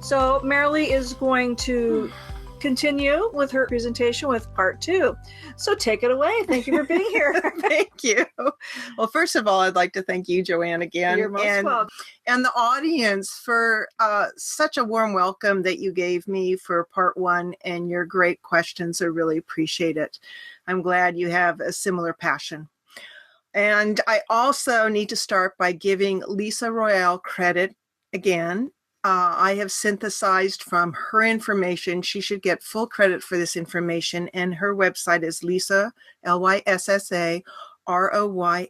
So Merrily is going to continue with her presentation with part 2. So take it away. Thank you for being here. Thank you. Well, first of all, I'd like to thank you, Joanne, again. You're most welcome. And the audience for such a warm welcome that you gave me for part 1 and your great questions. I really appreciate it. I'm glad you have a similar passion. And I also need to start by giving Lyssa Royal credit again. I have synthesized from her information. She should get full credit for this information. And her website is Lyssa, LYSSA, ROYAL.net.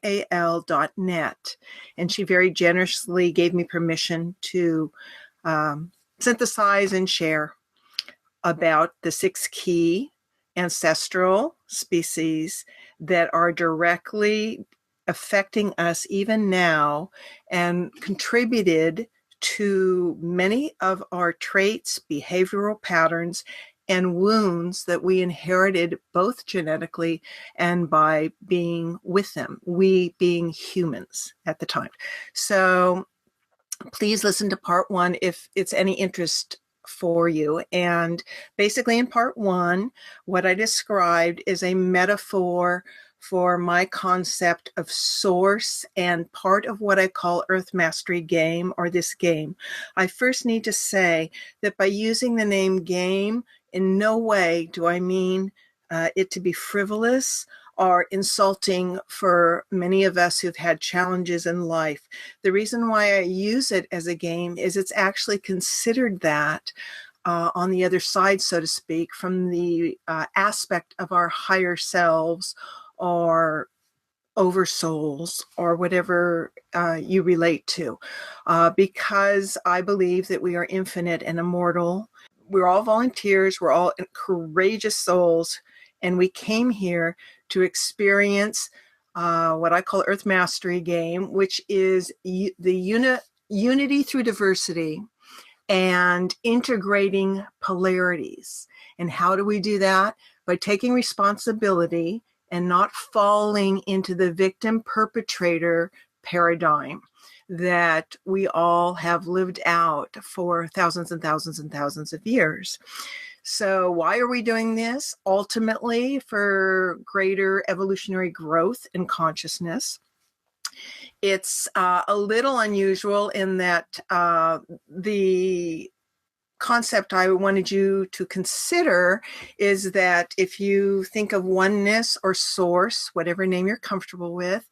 And she very generously gave me permission to synthesize and share about the 6 key ancestral species that are directly affecting us even now and contributed to many of our traits, behavioral patterns, and wounds that we inherited both genetically and by being with them, we being humans at the time. So please listen to part 1 if it's any interest for you. And basically in part 1, what I described is a metaphor for my concept of source and part of what I call Earth Mastery game, or this game. I first need to say that by using the name game, in no way do I mean it to be frivolous or insulting for many of us who've had challenges in life. The reason why I use it as a game is it's actually considered that on the other side, so to speak, from the aspect of our higher selves or oversouls or whatever you relate to, because I believe that we are infinite and immortal. We're all volunteers, we're all courageous souls, and we came here to experience what I call Earth Mastery game, which is the unity through diversity and integrating polarities. And how do we do that? By taking responsibility and not falling into the victim-perpetrator paradigm that we all have lived out for thousands and thousands and thousands of years. So why are we doing this? Ultimately, for greater evolutionary growth in consciousness. It's a little unusual in that the concept I wanted you to consider is that if you think of oneness or source, whatever name you're comfortable with,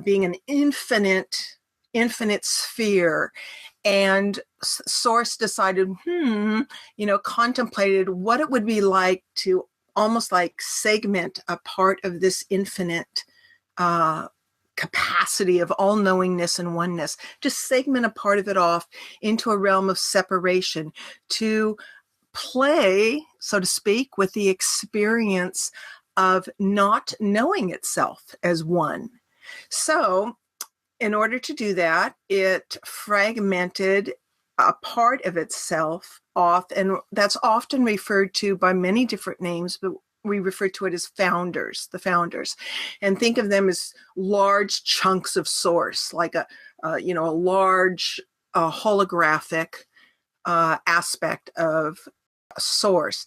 being an infinite sphere, and source decided, contemplated what it would be like to almost like segment a part of this infinite capacity of all-knowingness and oneness, just segment a part of it off into a realm of separation to play, so to speak, with the experience of not knowing itself as one. So in order to do that, it fragmented a part of itself off, and that's often referred to by many different names, but we refer to it as founders, the founders, and think of them as large chunks of source, like a large holographic aspect of source.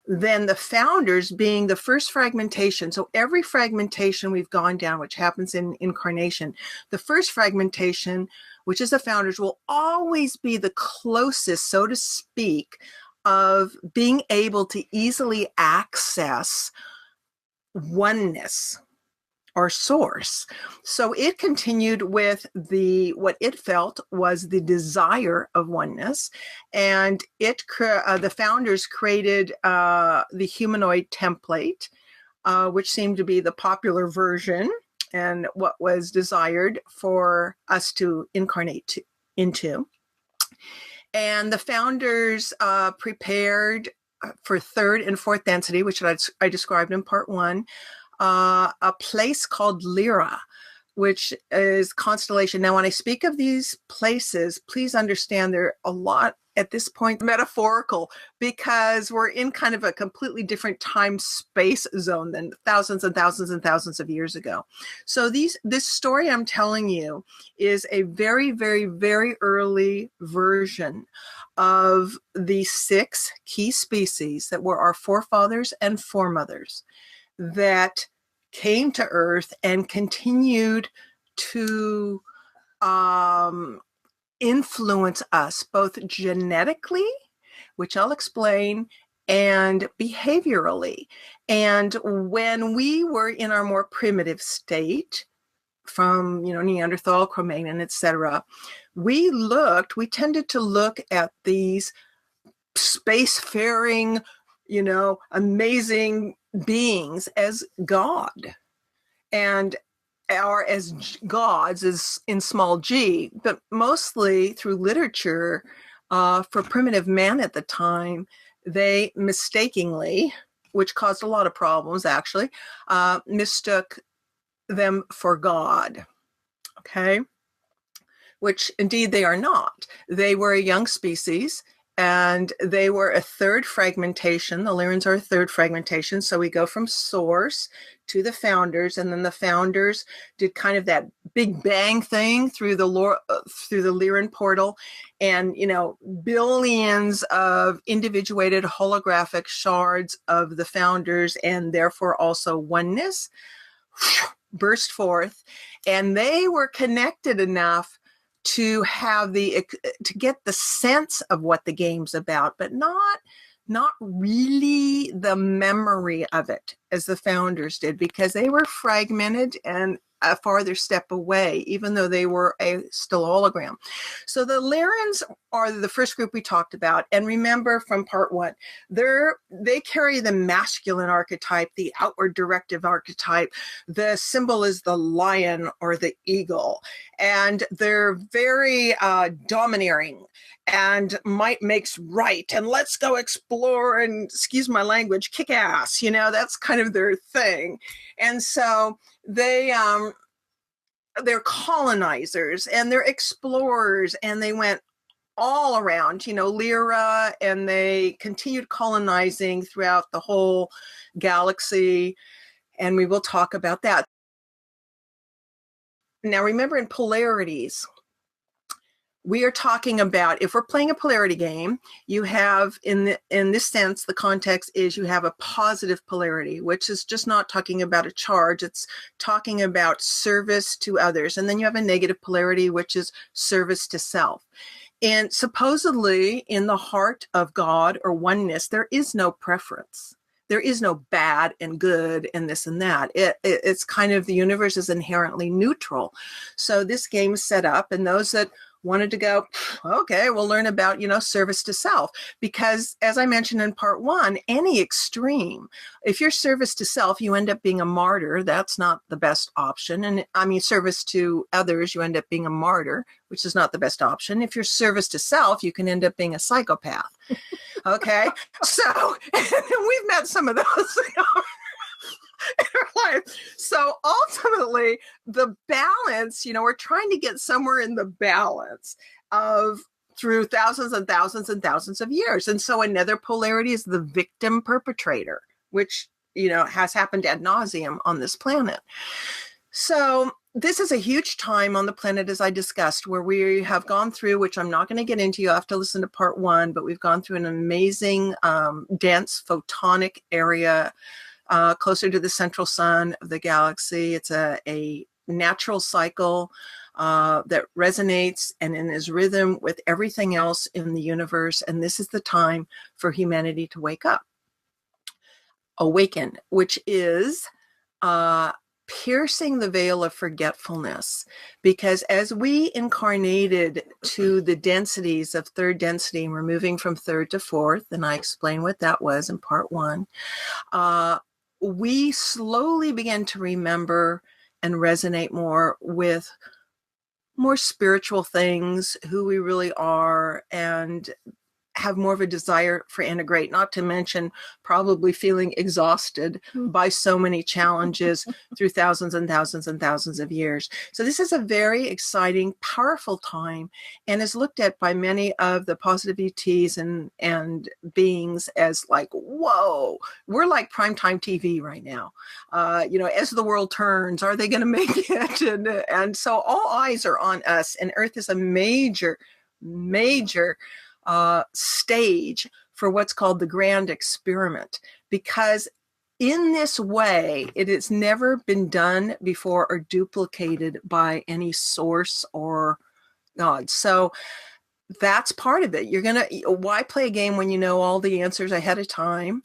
Then the founders being the first fragmentation. So every fragmentation we've gone down, which happens in incarnation, the first fragmentation, which is the founders, will always be the closest, so to speak, of being able to easily access oneness or source. So it continued with what it felt was the desire of oneness, and the founders created the humanoid template, which seemed to be the popular version and what was desired for us to incarnate into. And the founders prepared for third and fourth density, which I described in part 1, a place called Lyra, which is constellation. Now, when I speak of these places, please understand there are a lot at this point metaphorical, because we're in kind of a completely different time-space zone than thousands and thousands and thousands of years ago. So this story I'm telling you is a very, very, very early version of the 6 key species that were our forefathers and foremothers that came to Earth and continued to influence us both genetically, which I'll explain, and behaviorally. And when we were in our more primitive state, from Neanderthal, Cro-Magnon, etc., we tended to look at these spacefaring, amazing beings as God, and are as gods as in small g, but mostly through literature, for primitive man at the time, they mistakenly, which caused a lot of problems actually, mistook them for God. Okay, which indeed they are not. They were a young species, and they were a third fragmentation. The Lyrans are a third fragmentation. So we go from source to the founders, and then the founders did kind of that big bang thing through the Lyran portal, and billions of individuated holographic shards of the founders, and therefore also oneness, burst forth, and they were connected enough to get the sense of what the game's about, but not really the memory of it as the founders did, because they were fragmented and a farther step away, even though they were still a hologram. So the Lyrans are the first group we talked about. And remember from part 1, they carry the masculine archetype, the outward directive archetype. The symbol is the lion or the eagle. And they're very domineering, and might makes right, and let's go explore and, excuse my language, kick ass. That's kind of their thing. And so they're colonizers and they're explorers, and they went all around, Lyra, and they continued colonizing throughout the whole galaxy. And we will talk about that. Now, remember, in polarities, we are talking about, if we're playing a polarity game, you have, in this sense, the context is you have a positive polarity, which is just not talking about a charge. It's talking about service to others. And then you have a negative polarity, which is service to self. And supposedly, in the heart of God or oneness, there is no preference. There is no bad and good and this and that. It's kind of, the universe is inherently neutral. So this game is set up, and those that wanted to go, okay, we'll learn about, service to self. Because as I mentioned in part 1, any extreme, if you're service to self, you end up being a martyr. That's not the best option. And I mean, service to others, you end up being a martyr, which is not the best option. If you're service to self, you can end up being a psychopath. Okay. So we've met some of those in our life. So ultimately, the balance, we're trying to get somewhere in the balance of through thousands and thousands and thousands of years. And so another polarity is the victim perpetrator, which, has happened ad nauseum on this planet. So this is a huge time on the planet, as I discussed, where we have gone through, which I'm not going to get into, you have to listen to part 1, but we've gone through an amazing, dense photonic area closer to the central sun of the galaxy. It's a natural cycle that resonates and is rhythm with everything else in the universe. And this is the time for humanity to wake up. Awaken, which is piercing the veil of forgetfulness. Because as we incarnated to the densities of third density, and we're moving from third to fourth, and I explained what that was in part 1, we slowly began to remember and resonate more with more spiritual things, who we really are, and have more of a desire for integrate, not to mention probably feeling exhausted by so many challenges through thousands and thousands and thousands of years. So this is a very exciting, powerful time, and is looked at by many of the positive ETs and beings as like, whoa, we're like primetime TV right now. As the world turns, are they going to make it? And so all eyes are on us, and Earth is a major stage for what's called the grand experiment, because in this way it has never been done before or duplicated by any source or God. So that's part of it. Why play a game when you know all the answers ahead of time?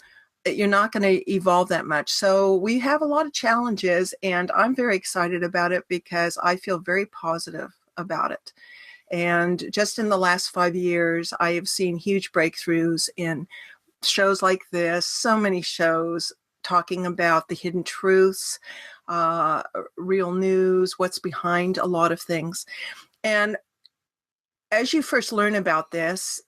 You're not going to evolve that much. So we have a lot of challenges, and I'm very excited about it because I feel very positive about it. And just in the last 5 years, I have seen huge breakthroughs in shows like this, so many shows talking about the hidden truths, real news, what's behind a lot of things. And as you first learn about this,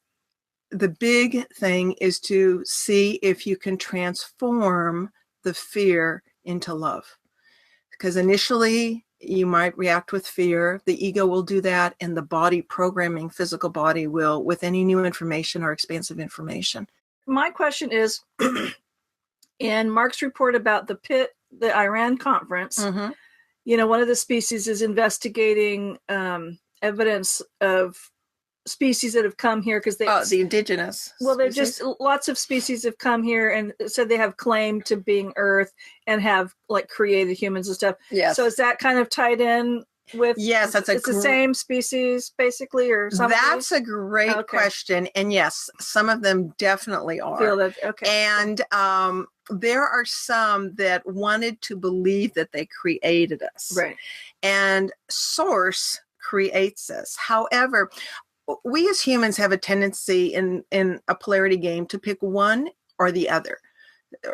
the big thing is to see if you can transform the fear into love. Because initially, you might react with fear. The ego will do that, and the body programming, physical body, will with any new information or expansive information. My question is, in Mark's report about the Iran conference, one of the species is investigating evidence of species that have come here because the indigenous. Well, they're just lots of species have come here and said they have claim to being Earth and have like created humans and stuff. Yes. So is that kind of tied in with? Yes, it's the same species basically, or something. That's a great question, and yes, some of them definitely are. Feel that, okay. And there are some that wanted to believe that they created us, right? And Source creates us. However, we as humans have a tendency in a polarity game to pick one or the other.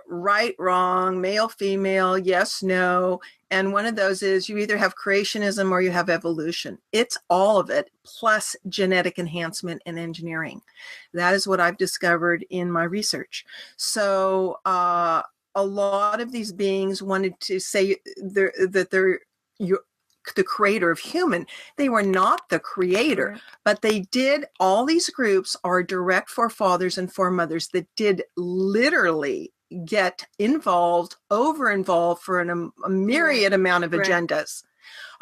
Right, wrong, male, female, yes, no. And one of those is you either have creationism or you have evolution. It's all of it, plus genetic enhancement and engineering. That is what I've discovered in my research. So a lot of these beings wanted to say that they're the creator of human. They were not the creator, right. But they did. All these groups are direct forefathers and foremothers that did literally get involved, over-involved for a myriad amount of agendas.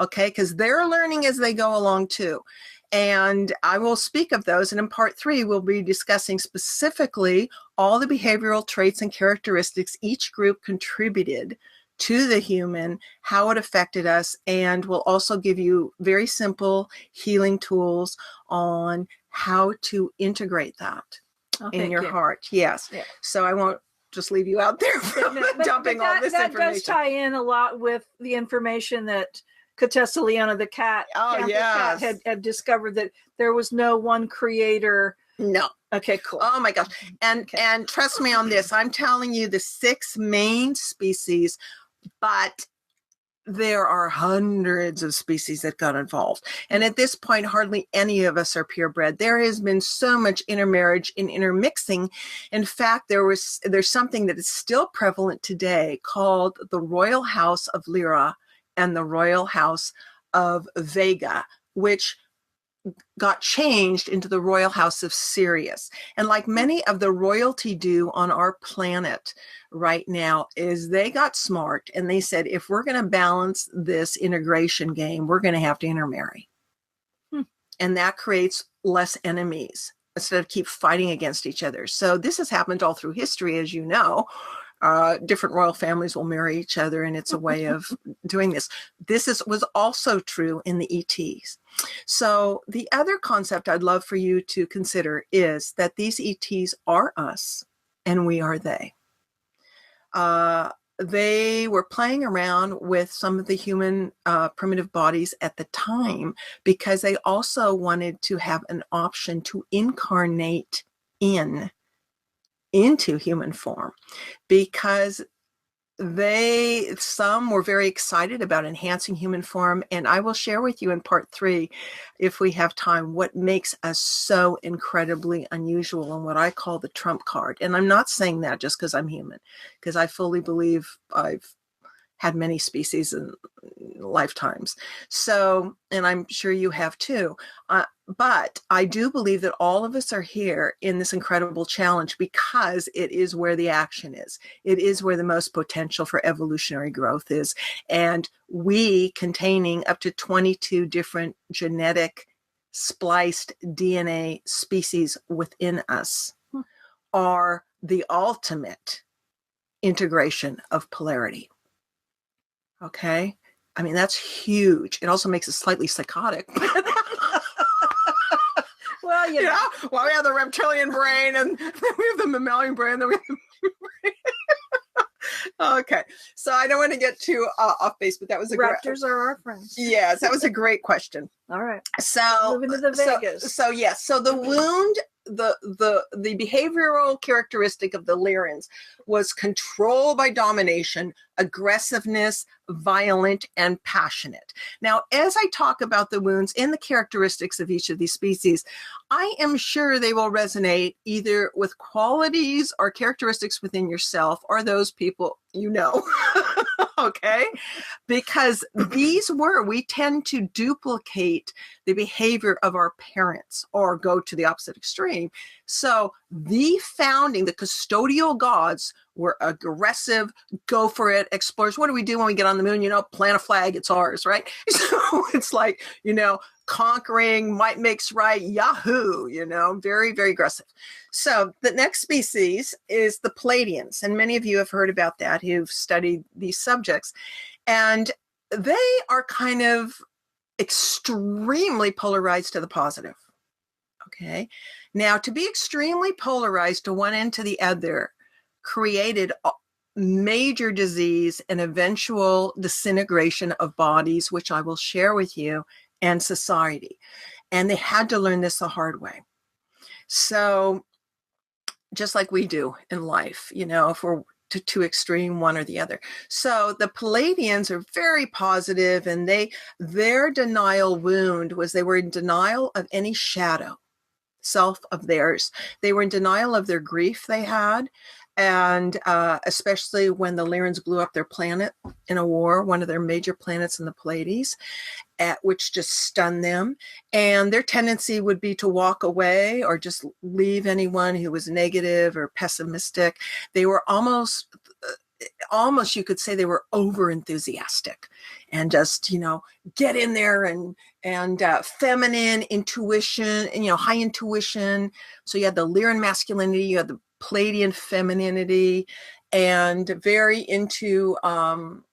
Okay, because they're learning as they go along too. And I will speak of those. And in part 3, we'll be discussing specifically all the behavioral traits and characteristics each group contributed to the human, how it affected us, and we'll also give you very simple healing tools on how to integrate that in your heart. Yes. Yeah. So I won't just leave you out there dumping all this information. That does tie in a lot with the information that Contessa Leona, the cat, had discovered, that there was no one creator. No. Okay, cool. Oh my gosh. And trust me on this, I'm telling you the 6 main species, but there are hundreds of species that got involved. And at this point, hardly any of us are purebred. There has been so much intermarriage and intermixing. In fact, there's something that is still prevalent today called the Royal House of Lyra and the Royal House of Vega, which got changed into the Royal House of Sirius. And like many of the royalty do on our planet right now, is they got smart and they said, if we're going to balance this integration game, we're going to have to intermarry. And that creates less enemies instead of keep fighting against each other. So this has happened all through history, as you know. Different royal families will marry each other, and it's a way of doing this. This was also true in the ETs. So the other concept I'd love for you to consider is that these ETs are us and we are they. They were playing around with some of the human primitive bodies at the time because they also wanted to have an option to incarnate into human form, because some were very excited about enhancing human form. And I will share with you in part 3, if we have time, what makes us so incredibly unusual and what I call the trump card. And I'm not saying that just because I'm human, because I fully believe I've had many species in lifetimes. So, and I'm sure you have too. But I do believe that all of us are here in this incredible challenge because it is where the action is. It is where the most potential for evolutionary growth is. And we, containing up to 22 different genetic spliced DNA species within us, are the ultimate integration of polarity. Okay. I mean, that's huge. It also makes us slightly psychotic. Well, you know, well, we have the reptilian brain and then we have the mammalian brain, then we have the brain. Okay. So I don't want to get too off base, but that was raptors are our friends. Yes, that was a great question. All right. So moving to the Vegas. So yes. So the wound, the behavioral characteristic of the Lyrans was control by domination, aggressiveness, violent, and passionate. Now, as I talk about the wounds and the characteristics of each of these species, I am sure they will resonate either with qualities or characteristics within yourself or those people you know. Okay? Because we tend to duplicate the behavior of our parents or go to the opposite extreme. So the custodial gods were aggressive, go for it, explorers. What do we do when we get on the moon? Plant a flag, it's ours, right? So it's like, conquering, might makes right, yahoo, very, very aggressive. So the next species is the Pleiadians. And many of you have heard about that who've studied these subjects. And they are kind of extremely polarized to the positive. Okay. Now, to be extremely polarized to one end to the other created major disease and eventual disintegration of bodies, which I will share with you, and society. And they had to learn this the hard way. So just like we do in life, if we're too extreme, one or the other. So the Pleiadians are very positive, and their denial wound was they were in denial of any shadow self of theirs. They were in denial of their grief they had. And especially when the Lyrans blew up their planet in a war, one of their major planets in the Pleiades, which just stunned them. And their tendency would be to walk away or just leave anyone who was negative or pessimistic. They were almost you could say they were over enthusiastic and just, get in there and feminine intuition and, high intuition. So you had the Lyran masculinity, you had the Pleiadian femininity, and very into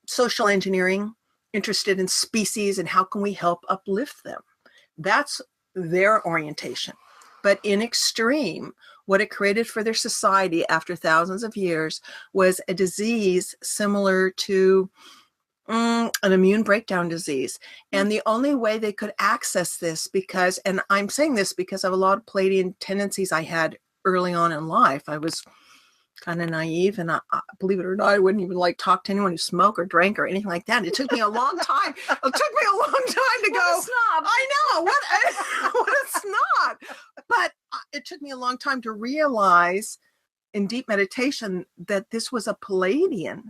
social engineering, interested in species and how can we help uplift them. That's their orientation. But in extreme, what it created for their society after thousands of years was a disease similar to an immune breakdown disease. And the only way they could access this, and I'm saying this because of a lot of Pleiadian tendencies I had early on in life. I was kind of naive, and I believe it or not, I wouldn't even talk to anyone who smoked or drank or anything like that. It took me a long time. It took me a long time to go. Snob. I know what a snob. But it took me a long time to realize in deep meditation that this was a Pleiadian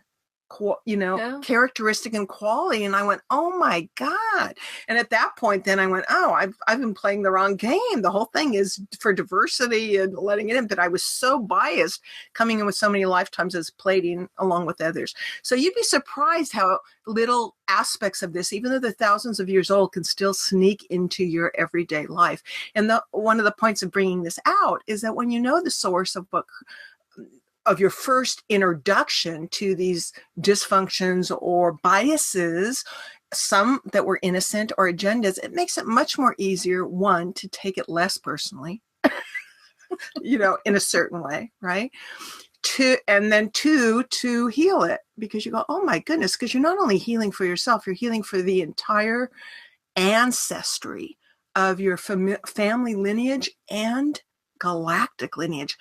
characteristic and quality. And I went, oh my God. And at that point, then I went, oh, I've been playing the wrong game. The whole thing is for diversity and letting it in. But I was so biased coming in with so many lifetimes as Pleiadian along with others. So you'd be surprised how little aspects of this, even though they're thousands of years old, can still sneak into your everyday life. And one of the points of bringing this out is that when you know the source of your first introduction to these dysfunctions or biases, some that were innocent or agendas, it makes it much more easier, one, to take it less personally, in a certain way, right? And then two, to heal it, because you go, oh my goodness, because you're not only healing for yourself, you're healing for the entire ancestry of your family lineage and galactic lineage.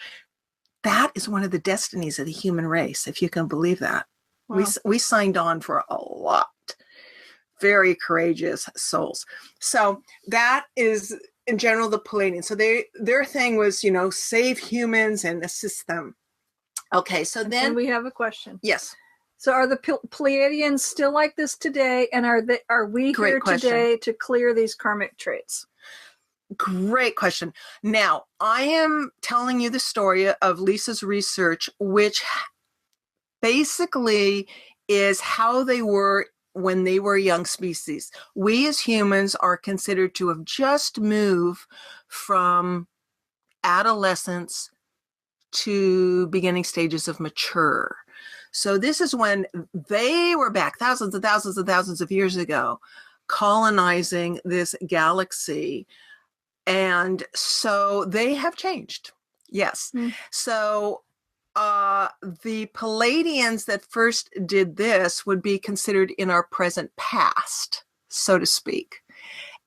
That is one of the destinies of the human race, if you can believe that. Wow. We signed on for a lot. Very courageous souls. So that is in general the Pleiadians. So their thing was, save humans and assist them. Okay, so then we have a question. Yes. So are the Pleiadians still like this today? And are we Great here question. today to clear these karmic traits? Great question. Now, I am telling you the story of Lyssa's research, which basically is how they were when they were a young species. We as humans are considered to have just moved from adolescence to beginning stages of mature. So this is when they were back thousands and thousands and thousands of years ago, colonizing this galaxy. And so they have changed. Yes. So the Pleiadians that first did this would be considered in our present past, so to speak.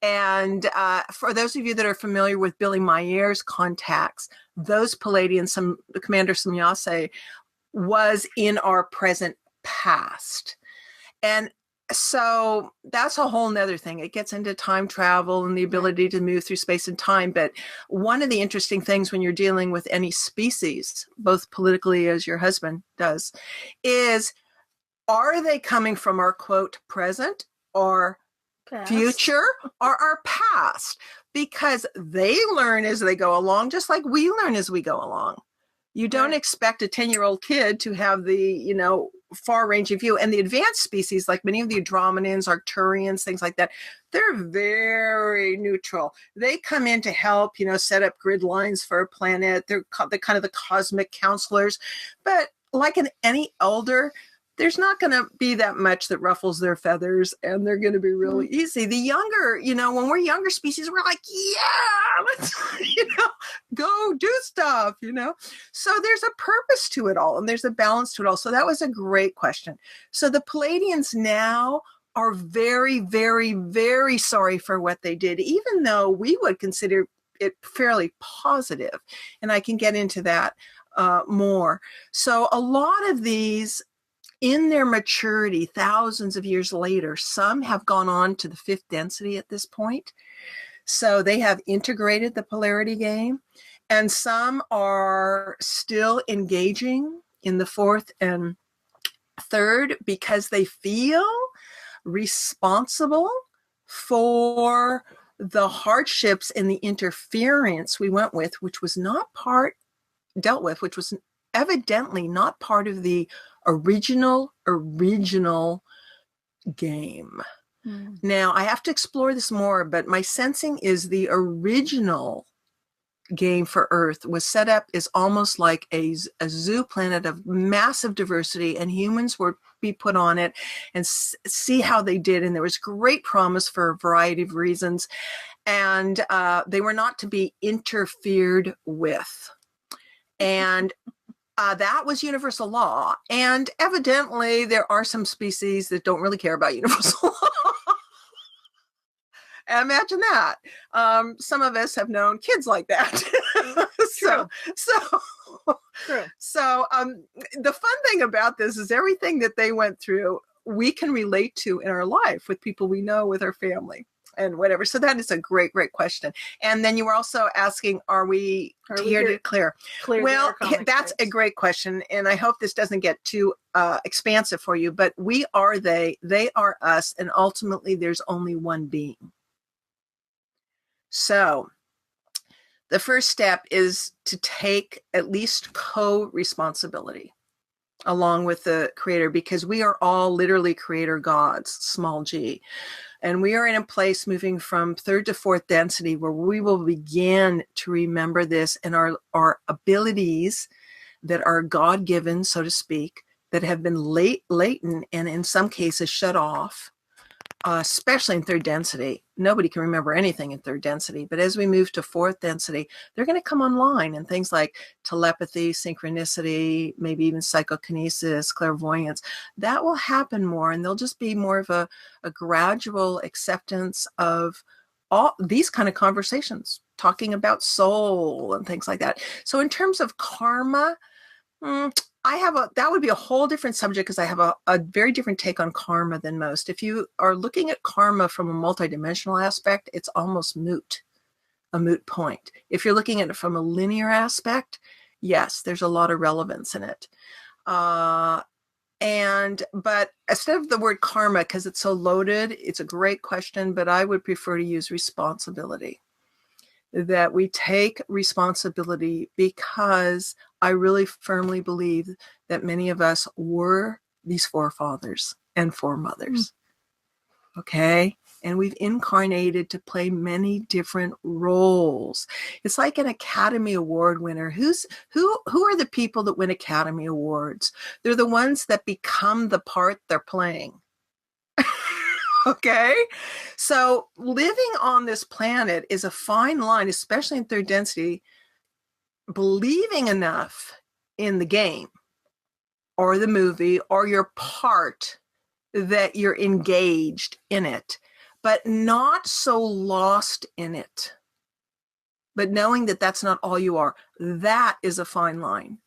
And for those of you that are familiar with Billy Mayer's contacts, those Pleiadians, Commander Samyase, was in our present past. And so that's a whole nother thing. It gets into time travel and the ability to move through space and time. But one of the interesting things when you're dealing with any species, both politically as your husband does, is are they coming from our quote present or future or our past? Because they learn as they go along, just like we learn as we go along. You don't expect a 10-year-old kid to have the, far-ranging view. And the advanced species, like many of the Andromedans, Arcturians, things like that, they're very neutral. They come in to help, set up grid lines for a planet. They're kind of the cosmic counselors. But like in any elder, there's not going to be that much that ruffles their feathers, and they're going to be really easy. The younger, when we're younger species, we're like, yeah, let's, go do stuff, So there's a purpose to it all, and there's a balance to it all. So that was a great question. So the Pleiadians now are very, very, very sorry for what they did, even though we would consider it fairly positive. And I can get into that more. So a lot of these, in their maturity, thousands of years later, some have gone on to the fifth density at this point. So they have integrated the polarity game, and some are still engaging in the fourth and third because they feel responsible for the hardships and the interference we went with, which was not dealt with, which was evidently not part of the original game. Now, I have to explore this more, but my sensing is the original game for Earth was set up as almost like a zoo planet of massive diversity, and humans would be put on it and see how they did. And there was great promise for a variety of reasons. And they were not to be interfered with. And that was universal law. And evidently, there are some species that don't really care about universal law. Imagine that. Some of us have known kids like that. So the fun thing about this is everything that they went through, we can relate to in our life with people we know, with our family and whatever. So that is a great, great question. And then you were also asking, are we here to clear? Well, that's a great question. And I hope this doesn't get too expansive for you, but we are they are us. And ultimately there's only one being. So the first step is to take at least co-responsibility along with the creator, because we are all literally creator gods, small g. And we are in a place moving from third to fourth density where we will begin to remember this, and our abilities that are God-given, so to speak, that have been latent and in some cases shut off, especially in third density. Nobody can remember anything in third density, but as we move to fourth density, they're going to come online, and things like telepathy, synchronicity, maybe even psychokinesis, clairvoyance, that will happen more, and there'll just be more of a gradual acceptance of all these kind of conversations, talking about soul and things like that. So in terms of karma, That would be a whole different subject because I have a very different take on karma than most. If you are looking at karma from a multidimensional aspect, it's almost a moot point. If you're looking at it from a linear aspect, yes, there's a lot of relevance in it. But instead of the word karma, because it's so loaded, it's a great question, but I would prefer to use responsibility. That we take responsibility, because I really firmly believe that many of us were these forefathers and foremothers. Okay? And we've incarnated to play many different roles. It's like an Academy Award winner. Who are the people that win Academy Awards? They're the ones that become the part they're playing. Okay? So living on this planet is a fine line, especially in third density, believing enough in the game or the movie or your part that you're engaged in it, but not so lost in it. But knowing that that's not all you are, that is a fine line.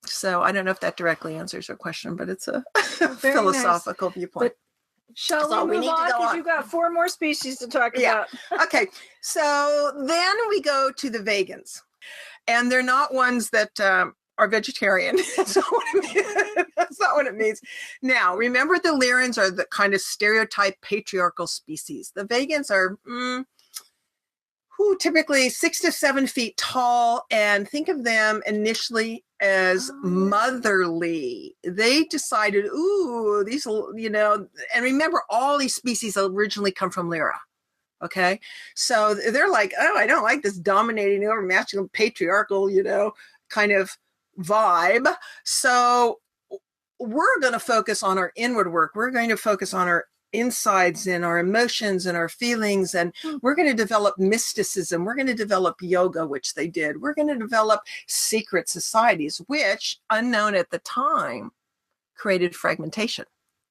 So I don't know if that directly answers your question, but it's a philosophical viewpoint. Shall we move on? Because you've got 4 more species to talk about. Okay. So then we go to the vegans. And they're not ones that are vegetarian. That's not what it means. Now, remember, the Lyrans are the kind of stereotype patriarchal species. The vegans are typically 6 to 7 feet tall, and think of them initially as motherly. They decided, these, and remember, all these species originally come from Lyra. Okay. So they're like, I don't like this dominating over masculine patriarchal, kind of vibe. So we're going to focus on our inward work. We're going to focus on our insides and our emotions and our feelings. And we're going to develop mysticism. We're going to develop yoga, which they did. We're going to develop secret societies, which, unknown at the time, created fragmentation.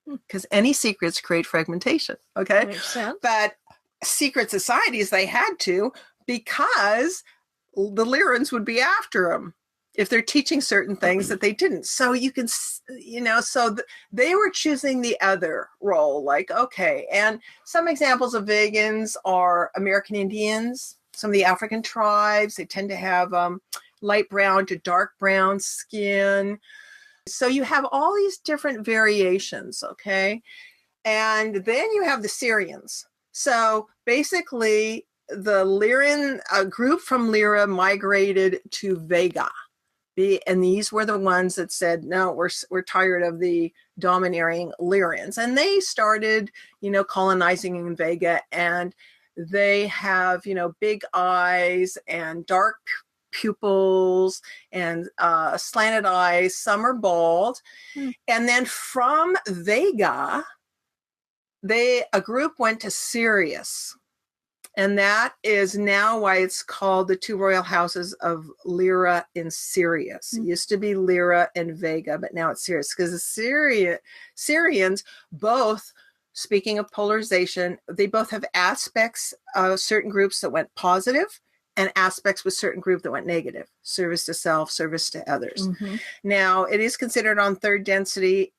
Because any secrets create fragmentation. Okay. Makes sense. But secret societies, they had to, because the Lyrans would be after them if they're teaching certain things that they didn't. So you can, they were choosing the other role, like, okay. And some examples of vegans are American Indians, some of the African tribes. They tend to have light brown to dark brown skin. So you have all these different variations, okay? And then you have the Syrians. So basically, the Lyran, a group from Lyra migrated to Vega. And these were the ones that said, no, we're tired of the domineering Lyrans. And they started, colonizing in Vega. And they have, big eyes and dark pupils and slanted eyes. Some are bald. And then from Vega, a group went to Sirius. And that is now why it's called the 2 royal houses of Lyra and Sirius. It used to be Lyra and Vega, but now it's Sirius. Because the Syrians, both, speaking of polarization, they both have aspects of certain groups that went positive and aspects with certain group that went negative. Service to self, service to others. Now, it is considered on third density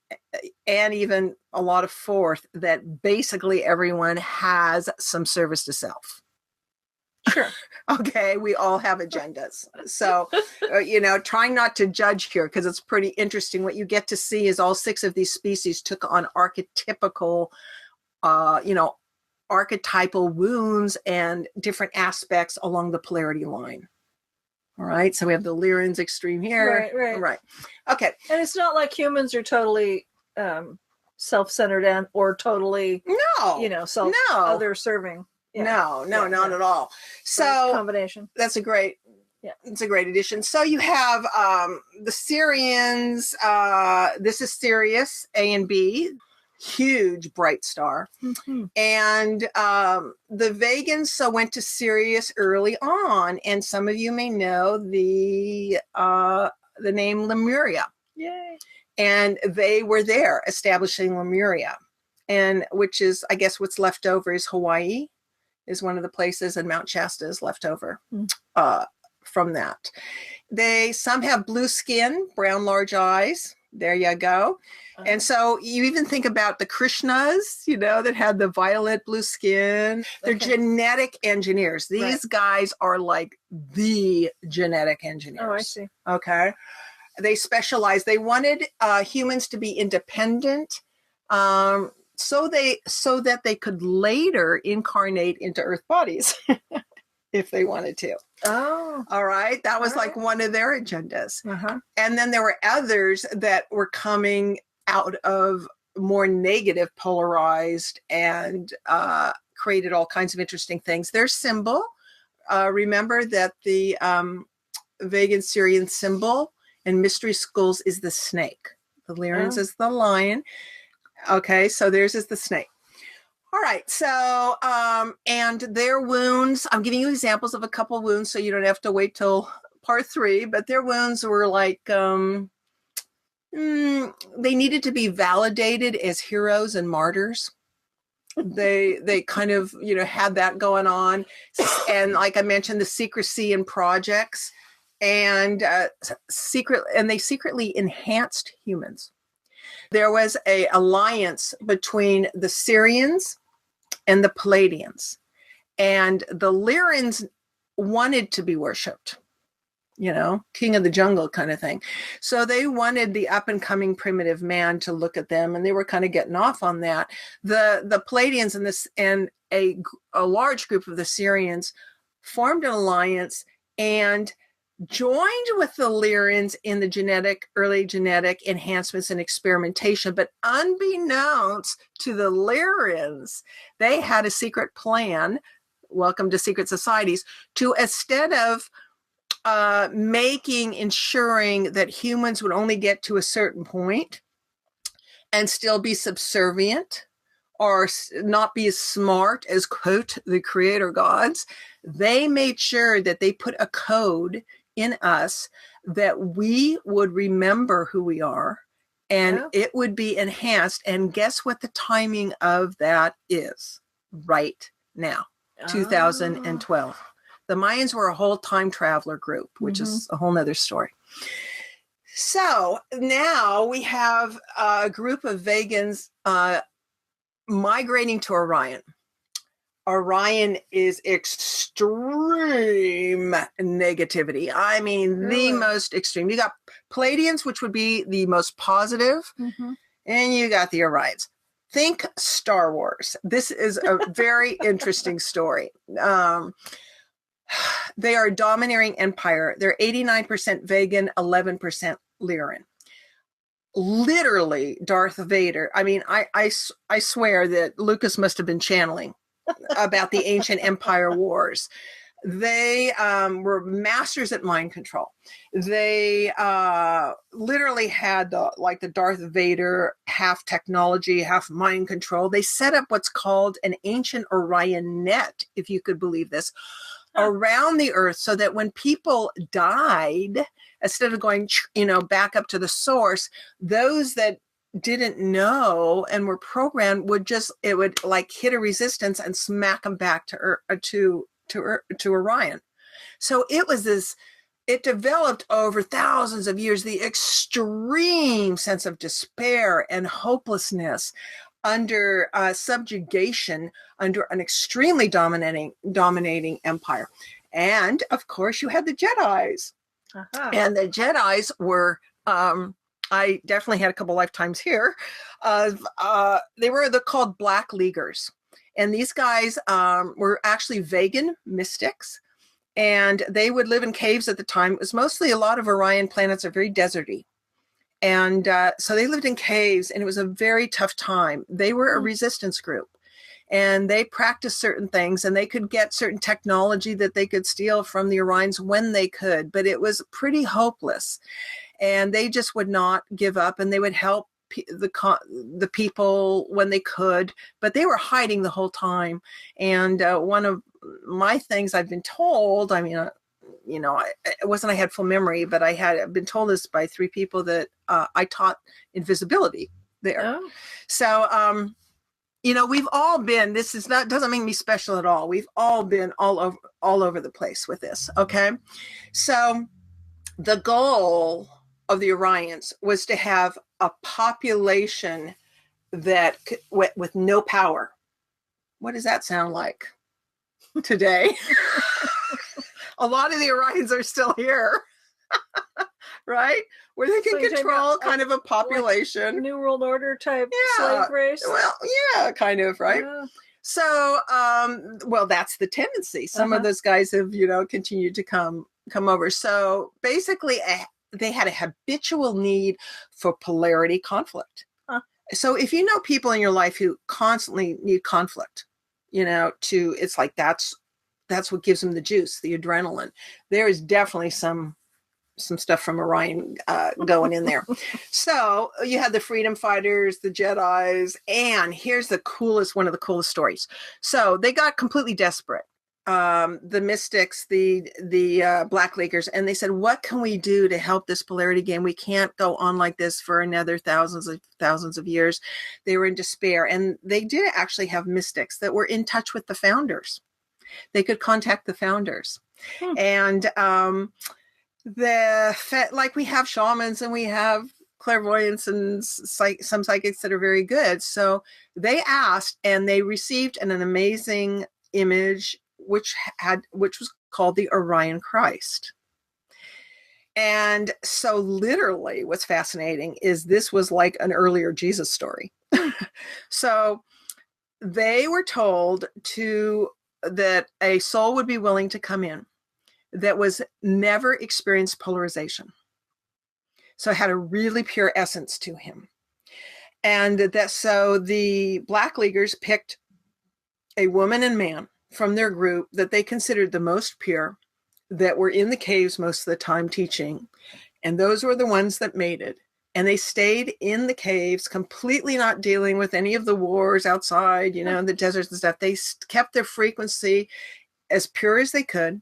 and even a lot of fourth that basically everyone has some service to self. Sure. Okay, we all have agendas. So, trying not to judge here, because it's pretty interesting. What you get to see is all 6 of these species took on archetypical, archetypal wounds and different aspects along the polarity line. All right, so we have the Lyrans extreme here. Right. Okay. And it's not like humans are totally self-centered or totally, other serving. Yeah. No, not at all. So combination. That's a great. Yeah, it's a great addition. So you have the Syrians. This is Sirius A and B. Huge bright star. And the vegans went to Sirius early on, and some of you may know the name Lemuria. Yay. And they were there establishing Lemuria, and which is, I guess, what's left over is Hawaii is one of the places, and Mount Shasta is left over from that. Some have blue skin, brown large eyes. There you go. And so you even think about the Krishnas, that had the violet blue skin. They're genetic engineers. These guys are like the genetic engineers. Oh, I see. Okay. They specialize. They wanted humans to be independent, so that they could later incarnate into Earth bodies if they wanted to. Oh. All right. That was like one of their agendas. And then there were others that were coming out of more negative, polarized, and created all kinds of interesting things. Their symbol, remember that the Vegan Syrian symbol in mystery schools is the snake. The Lyrans is the lion. Okay, so theirs is the snake. All right, so, and their wounds, I'm giving you examples of a couple wounds so you don't have to wait till part 3, but their wounds were like, they needed to be validated as heroes and martyrs. They kind of, had that going on. And like I mentioned, the secrecy in projects and they secretly enhanced humans. There was a alliance between the Syrians and the Palladians, and the Lyrans wanted to be worshipped, king of the jungle kind of thing. So they wanted the up and coming primitive man to look at them, and they were kind of getting off on that. The Palladians and a large group of the Syrians formed an alliance and joined with the Lyrans in the early genetic enhancements and experimentation. But unbeknownst to the Lyrans, they had a secret plan, welcome to secret societies, to instead of ensuring that humans would only get to a certain point and still be subservient or not be as smart as, quote, the creator gods, they made sure that they put a code in us that we would remember who we are and it would be enhanced. And guess what the timing of that is right now, 2012. The Mayans were a whole time traveler group, which is a whole nother story. So now we have a group of vegans migrating to Orion. Orion is extreme negativity. I mean, the most extreme. You got Palladians, which would be the most positive, and you got the Orions. Think Star Wars. This is a very interesting story. They are a domineering empire. They're 89% vegan, 11% Lyran. Literally, Darth Vader. I mean, I swear that Lucas must have been channeling about the ancient empire wars. They were masters at mind control. They literally had the Darth Vader, half technology, half mind control. They set up what's called an ancient Orion net, if you could believe this, around the earth, so that when people died, instead of going, back up to the source, those that didn't know and were programmed would like hit a resistance and smack them back to Orion. So it developed over thousands of years, the extreme sense of despair and hopelessness under subjugation, under an extremely dominating empire. And of course you had the Jedis. And the Jedis were, I definitely had a couple lifetimes here. They're called Black Leaguers. And these guys were actually vegan mystics. And they would live in caves at the time. It was mostly, a lot of Orion planets are very deserty. And so they lived in caves, and it was a very tough time. They were a resistance group. And they practiced certain things, and they could get certain technology that they could steal from the Orions when they could. But it was pretty hopeless. And they just would not give up, and they would help the people when they could, but they were hiding the whole time. And one of my things I've been told, I mean, it wasn't I had full memory, but I've been told this by 3 people that I taught invisibility there. Oh. So, we've all been, doesn't make me special at all. We've all been all over the place with this. Okay. So The goal of the Orions was to have a population that with no power. What does that sound like today? A lot of the Orions are still here, right? Where they can control kind of a population. Like New World Order type slave race? Well, yeah, kind of, right? Yeah. So, well, that's the tendency. Some of those guys have, continued to come over. So basically, they had a habitual need for polarity conflict. So if you know people in your life who constantly need conflict, it's like that's what gives them the juice, the adrenaline. There is definitely some stuff from Orion going in there. So you had the freedom fighters, the Jedis, and here's one of the coolest stories. So they got completely desperate. The mystics, the Black Leaguers, and they said, what can we do to help this polarity game? We can't go on like this for another thousands of years. They were in despair, and they did actually have mystics that were in touch with the founders. They could contact the founders. And like we have shamans and we have clairvoyants and some psychics that are very good. So they asked, and they received an amazing image which was called the Orion Christ. And so literally what's fascinating is this was like an earlier Jesus story. So they were told that a soul would be willing to come in that was never experienced polarization. So it had a really pure essence to him. And so the Black Leaguers picked a woman and man from their group that they considered the most pure, that were in the caves most of the time teaching. And those were the ones that made it. And they stayed in the caves, completely not dealing with any of the wars outside, in the deserts and stuff. They kept their frequency as pure as they could.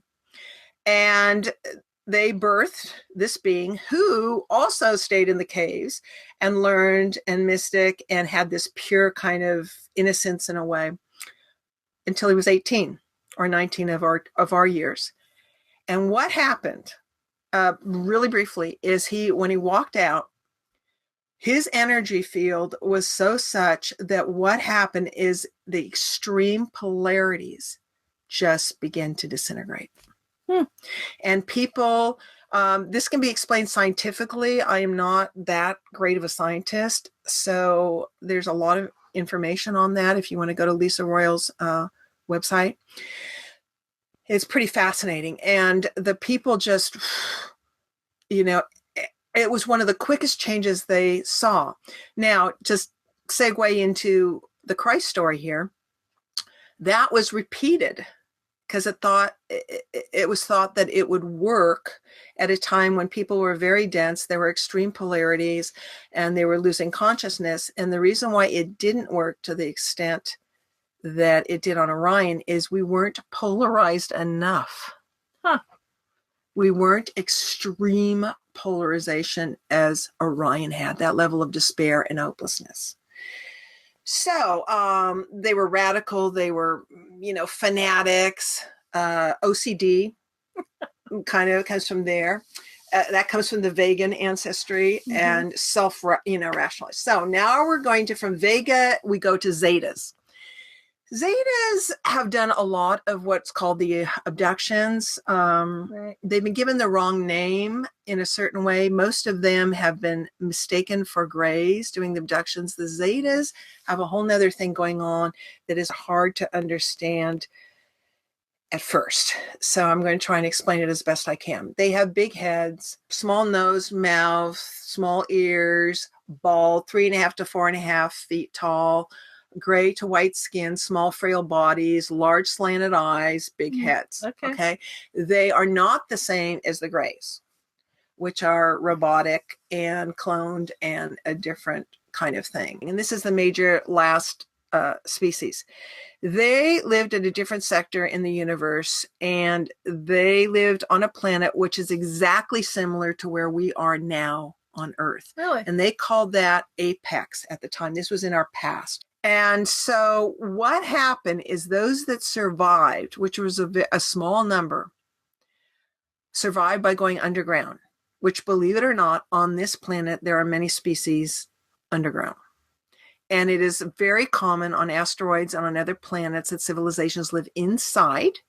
And they birthed this being who also stayed in the caves and learned and mystic and had this pure kind of innocence in a way until he was 18 or 19 of our years. And what happened, really briefly, is when he walked out, his energy field was so such that what happened is the extreme polarities just began to disintegrate. And people, this can be explained scientifically. I am not that great of a scientist, so there's a lot of information on that if you want to go to Lyssa Royal's website. It's pretty fascinating. And the people just, it was one of the quickest changes they saw. Now, just segue into the Christ story here, that was repeated because it was thought that it would work at a time when people were very dense, there were extreme polarities, and they were losing consciousness. And the reason why it didn't work to the extent that it did on Orion is we weren't polarized enough. We weren't extreme polarization as Orion had, that level of despair and hopelessness. So they were radical. They were, fanatics. OCD kind of comes from there. That comes from the Vegan ancestry and rationalized. So now we're going from Vega, we go to Zetas. Zetas have done a lot of what's called the abductions. Right. They've been given the wrong name in a certain way. Most of them have been mistaken for Greys doing the abductions. The Zetas have a whole nother thing going on that is hard to understand at first. So I'm going to try and explain it as best I can. They have big heads, small nose, mouth, small ears, bald, 3.5 to 4.5 feet tall, gray to white skin, small frail bodies, large slanted eyes, big heads. Okay. They are not the same as the Greys, which are robotic and cloned and a different kind of thing. And this is the major last species. They lived in a different sector in the universe, and they lived on a planet which is exactly similar to where we are now on Earth. Really? And they called that Apex at the time. This was in our past. And so what happened is those that survived, which was a small number, survived by going underground. which, believe it or not, on this planet, there are many species underground. And it is very common on asteroids and on other planets that civilizations live inside,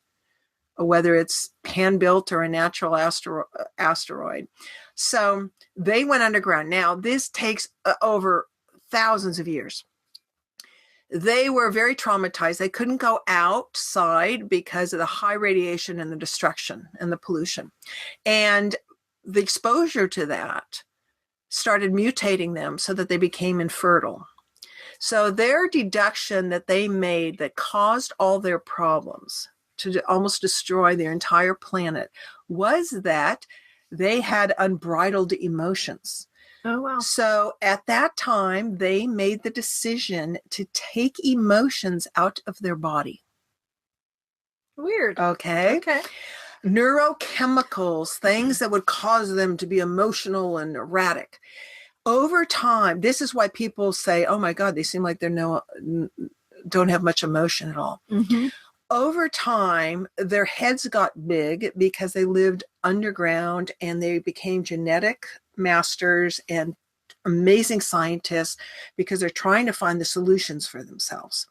whether it's hand-built or a natural asteroid. So they went underground. Now, this takes over thousands of years. They were very traumatized. They couldn't go outside because of the high radiation and the destruction and the pollution. And the exposure to that started mutating them so that they became infertile. So their deduction that they made that caused all their problems to almost destroy their entire planet was that they had unbridled emotions. Oh, wow. So at that time, they made the decision to take emotions out of their body. Weird. Okay. Okay. Neurochemicals, things that would cause them to be emotional and erratic. Over time, this is why people say, oh my God, they seem like they don't have much emotion at all. Mm-hmm. Over time, their heads got big because they lived underground and they became genetic masters and amazing scientists because they're trying to find the solutions for themselves.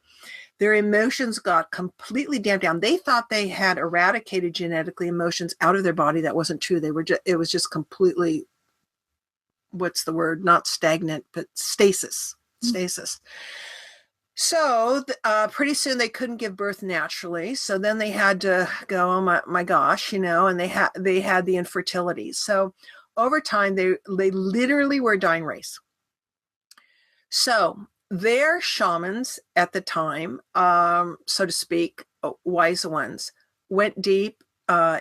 Their emotions got completely damped down. They thought they had eradicated genetically emotions out of their body. That wasn't true. It was just completely, what's the word? Not stagnant, but stasis. Stasis. So pretty soon they couldn't give birth naturally. So then they had to go, oh my gosh, and they had the infertility. So over time, they literally were a dying race. So their shamans at the time, so to speak, wise ones, went deep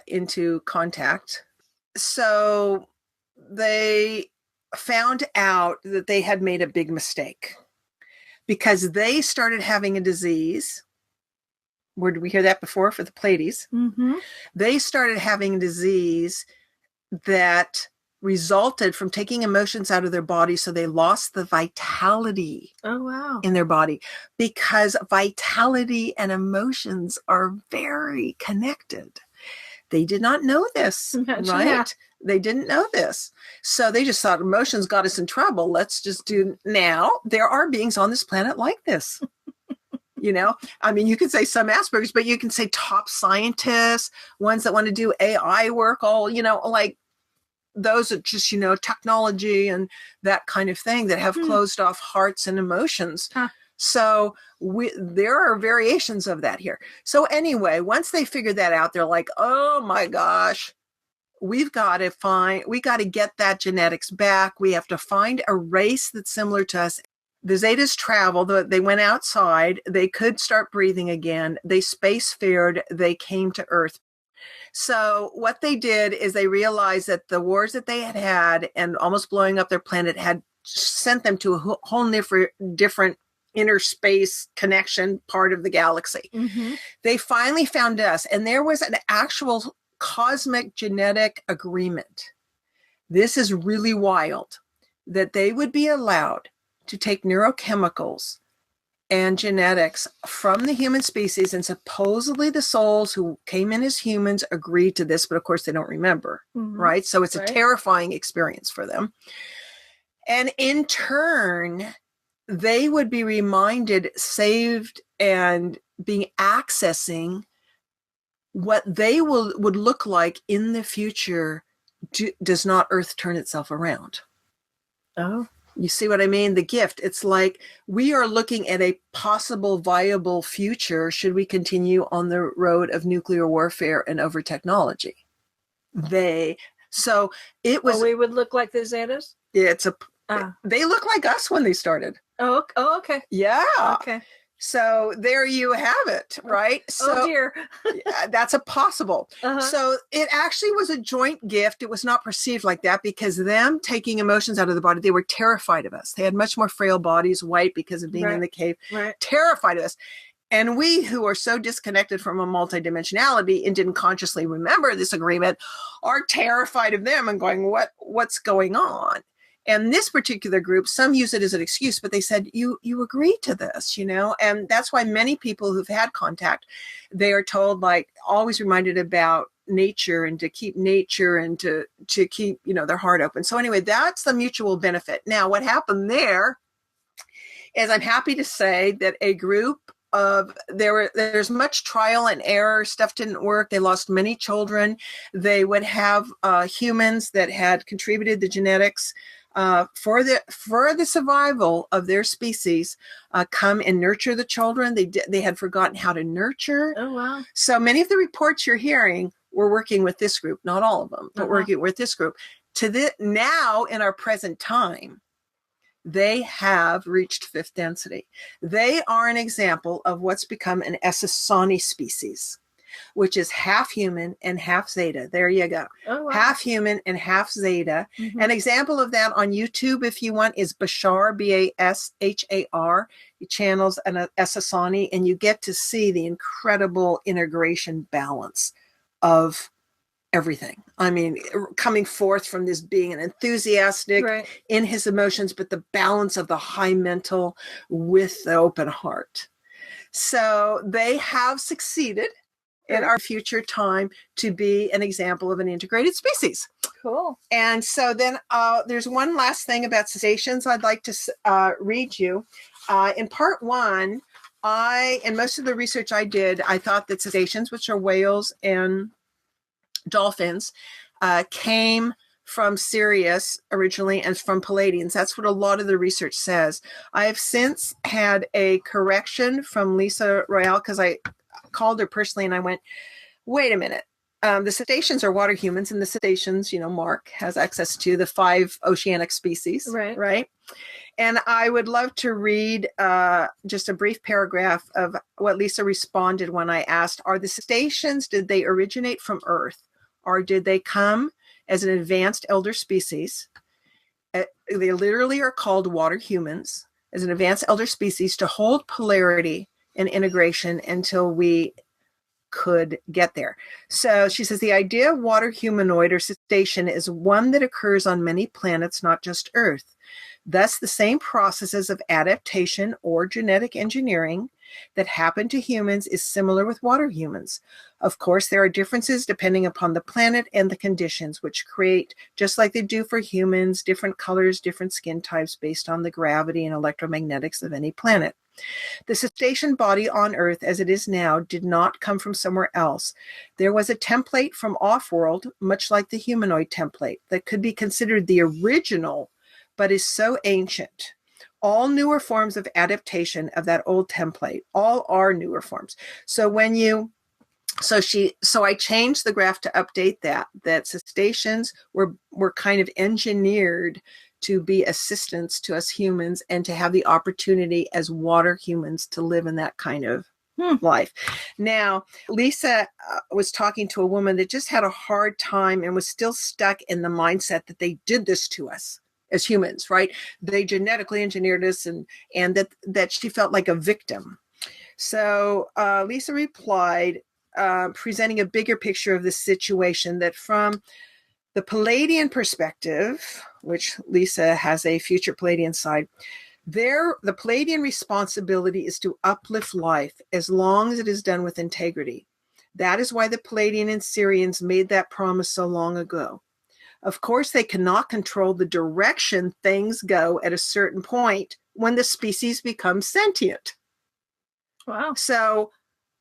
into contact. So they found out that they had made a big mistake because they started having a disease. Where did we hear that before for the Pleiades? Mm-hmm. They started having a disease that resulted from taking emotions out of their body, so they lost the vitality in their body, because vitality and emotions are very connected. They did not know this, right? Yeah. They didn't know this. So they just thought emotions got us in trouble. Let's just do now. There are beings on this planet like this. I mean, you could say some Asperger's, but you can say top scientists, ones that want to do AI work, all, like those are just, technology and that kind of thing that have closed off hearts and emotions. Huh. So there are variations of that here. So anyway, once they figured that out, they're like, oh my gosh, we got to get that genetics back. We have to find a race that's similar to us. The Zetas traveled, they went outside, they could start breathing again. They spacefared, they came to Earth. So what they did is they realized that the wars that they had had and almost blowing up their planet had sent them to a whole different inner space connection part of the galaxy. Mm-hmm. They finally found us, and there was an actual cosmic genetic agreement. This is really wild, that they would be allowed to take neurochemicals and genetics from the human species, and supposedly the souls who came in as humans agreed to this, but of course they don't remember, right? So it's a terrifying experience for them. And in turn, they would be reminded, saved, and being accessing what they would look like in the future. Does not Earth turn itself around? Oh. You see what I mean? The gift. It's like we are looking at a possible viable future should we continue on the road of nuclear warfare and over technology. So it was. We would look like the Zetas? They look like us when they started. Oh, okay. Yeah. Okay. So there you have it, right? So, dear. That's a possible. Uh-huh. So it actually was a joint gift. It was not perceived like that because them taking emotions out of the body, they were terrified of us. They had much more frail bodies, white because of being in the cave, terrified of us. And we who are so disconnected from a multidimensionality and didn't consciously remember this agreement are terrified of them and going, what's going on? And this particular group, some use it as an excuse, but they said, you agreed to this, and that's why many people who've had contact, they are told, like, always reminded about nature and to keep nature and to keep, their heart open. So anyway, that's the mutual benefit. Now, what happened there is I'm happy to say that a group there's much trial and error. Stuff didn't work. They lost many children. They would have humans that had contributed the genetics for the survival of their species come and nurture the children. They had forgotten how to nurture. Oh, wow. So many of the reports you're hearing were working with this group, not all of them, but working with this group. Now in our present time, they have reached fifth density. They are an example of what's become an Essassani species, which is half human and half Zeta. There you go. Oh, wow. Half human and half Zeta. Mm-hmm. An example of that on YouTube, if you want, is Bashar, Bashar. He channels an Essassani, and you get to see the incredible integration balance of everything. I mean, coming forth from this being an enthusiastic in his emotions, but the balance of the high mental with the open heart. So they have succeeded in our future time to be an example of an integrated species. Cool. And so then there's one last thing about cetaceans I'd like to read you. In part one, in most of the research I did, I thought that cetaceans, which are whales and dolphins, came from Sirius originally and from Palladians. That's what a lot of the research says. I have since had a correction from Lyssa Royal, because I called her personally and I went, wait a minute. The cetaceans are water humans, and the cetaceans, Mark has access to the 5 oceanic species. Right. And I would love to read just a brief paragraph of what Lyssa responded when I asked, are the cetaceans, did they originate from Earth? Or did they come as an advanced elder species? They literally are called water humans, as an advanced elder species, to hold polarity and integration until we could get there. So she says, the idea of water humanoid or cetacean is one that occurs on many planets, not just Earth. Thus, the same processes of adaptation or genetic engineering that happen to humans is similar with water humans. Of course, there are differences depending upon the planet and the conditions, which create, just like they do for humans, different colors, different skin types based on the gravity and electromagnetics of any planet. The cetacean body on Earth as it is now did not come from somewhere else. There was a template from off-world, much like the humanoid template, that could be considered the original, but is so ancient. All newer forms of adaptation of that old template, all are newer forms. So I changed the graph to update that cetaceans were kind of engineered to be assistants to us humans and to have the opportunity as water humans to live in that kind of life. Now, Lyssa was talking to a woman that just had a hard time and was still stuck in the mindset that they did this to us as humans, right? They genetically engineered us, and that she felt like a victim. So Lyssa replied, presenting a bigger picture of the situation, that from the Palladian perspective, which Lyssa has a future Palladian side, the Palladian responsibility is to uplift life as long as it is done with integrity. That is why the Palladian and Sirians made that promise so long ago. Of course, they cannot control the direction things go at a certain point when the species becomes sentient. Wow. So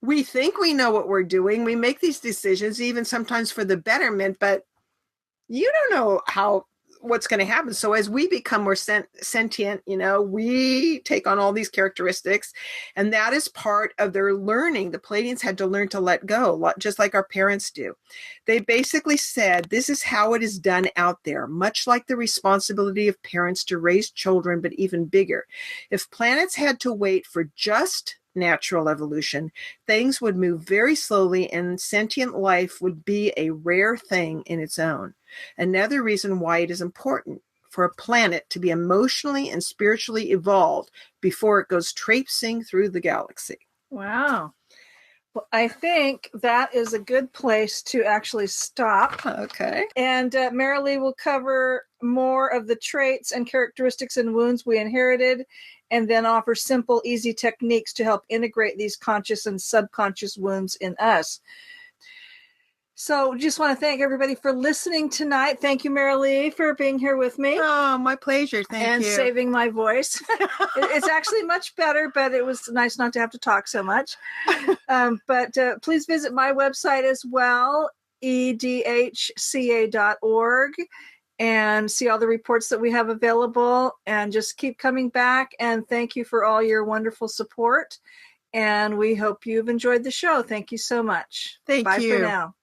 we think we know what we're doing. We make these decisions, even sometimes for the betterment, but you don't know what's going to happen. So as we become more sentient, we take on all these characteristics, and that is part of their learning. The Palladians had to learn to let go, just like our parents do. They basically said, this is how it is done out there, much like the responsibility of parents to raise children, but even bigger. If planets had to wait for just natural evolution, things would move very slowly, and sentient life would be a rare thing in its own. Another reason why it is important for a planet to be emotionally and spiritually evolved before it goes traipsing through the galaxy. Wow. Well, I think that is a good place to actually stop. Okay. And Merrily will cover more of the traits and characteristics and wounds we inherited, and then offer simple, easy techniques to help integrate these conscious and subconscious wounds in us. So just want to thank everybody for listening tonight. Thank you, Merrily, for being here with me. Oh, my pleasure. Thank and you. And saving my voice. It's actually much better, but it was nice not to have to talk so much. But please visit my website as well, edhca.org, and see all the reports that we have available. And just keep coming back. And thank you for all your wonderful support. And we hope you've enjoyed the show. Thank you so much. Thank you. Bye for now.